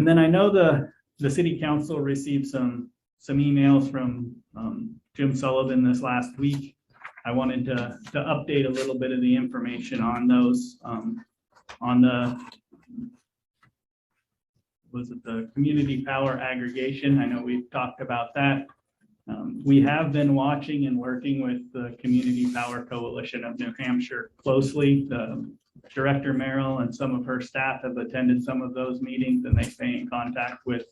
And then I know the city council received some emails from Jim Sullivan this last week. I wanted to update a little bit of the information on those, on the, was it the community power aggregation? I know we've talked about that. We have been watching and working with the Community Power Coalition of New Hampshire closely. The Director Merrill and some of her staff have attended some of those meetings, and they stay in contact with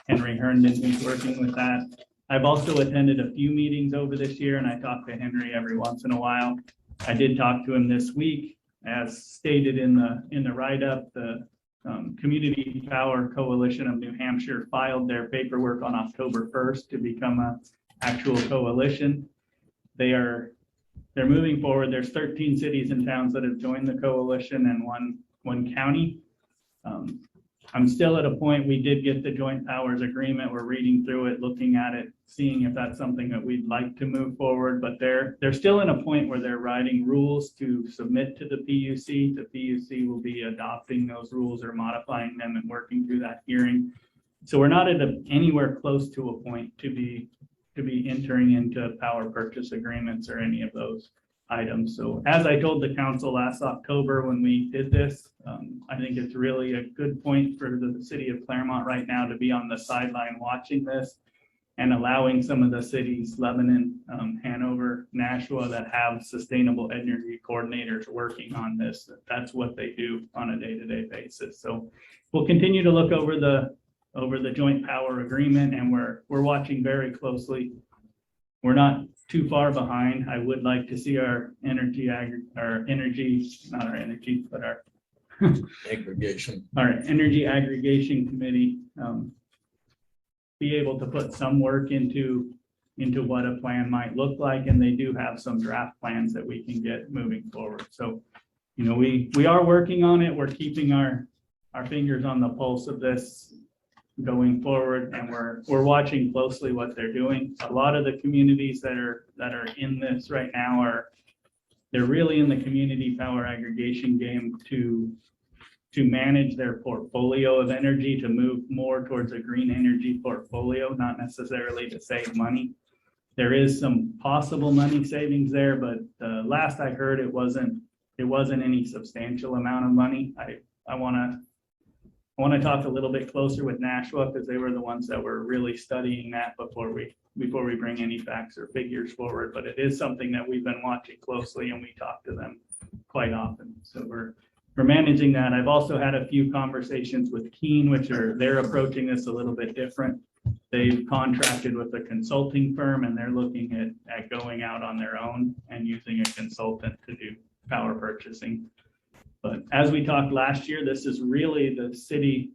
Henry Herndon, who's working with that. I've also attended a few meetings over this year, and I talk to Henry every once in a while. I did talk to him this week, as stated in the write-up. The Community Power Coalition of New Hampshire filed their paperwork on October 1st to become an actual coalition. They're moving forward. There's 13 cities and towns that have joined the coalition and one county. I'm still at a point, we did get the joint powers agreement. We're reading through it, looking at it, seeing if that's something that we'd like to move forward, but they're still in a point where they're writing rules to submit to the PUC. The PUC will be adopting those rules or modifying them and working through that hearing. So we're not at anywhere close to a point to be entering into power purchase agreements or any of those items. So as I told the council last October when we did this, I think it's really a good point for the city of Claremont right now to be on the sideline watching this and allowing some of the cities, Lebanon, Hanover, Nashua, that have sustainable energy coordinators working on this. That's what they do on a day-to-day basis. So we'll continue to look over the joint power agreement, and we're watching very closely. We're not too far behind. I would like to see our energy aggregation committee be able to put some work into what a plan might look like, and they do have some draft plans that we can get moving forward. So, you know, we are working on it. We're keeping our fingers on the pulse of this going forward, and we're watching closely what they're doing. A lot of the communities that are in this right now they're really in the community power aggregation game to manage their portfolio of energy, to move more towards a green energy portfolio, not necessarily to save money. There is some possible money savings there, but last I heard it wasn't any substantial amount of money. I want to talk a little bit closer with Nashua, because they were the ones that were really studying that before we bring any facts or figures forward. But it is something that we've been watching closely, and we talk to them quite often. So we're managing that. I've also had a few conversations with Keene, they're approaching this a little bit different. They've contracted with a consulting firm, and they're looking at going out on their own and using a consultant to do power purchasing. But as we talked last year, this is really the city.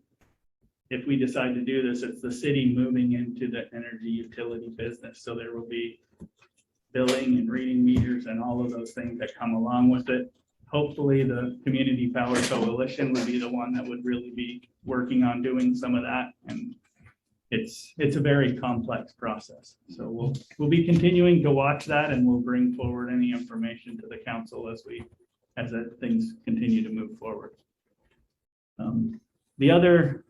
If we decide to do this, it's the city moving into the energy utility business. So there will be billing and reading meters and all of those things that come along with it. Hopefully the Community Power Coalition would be the one that would really be working on doing some of that. And it's a very complex process. So we'll be continuing to watch that, and we'll bring forward any information to the council as things continue to move forward. The other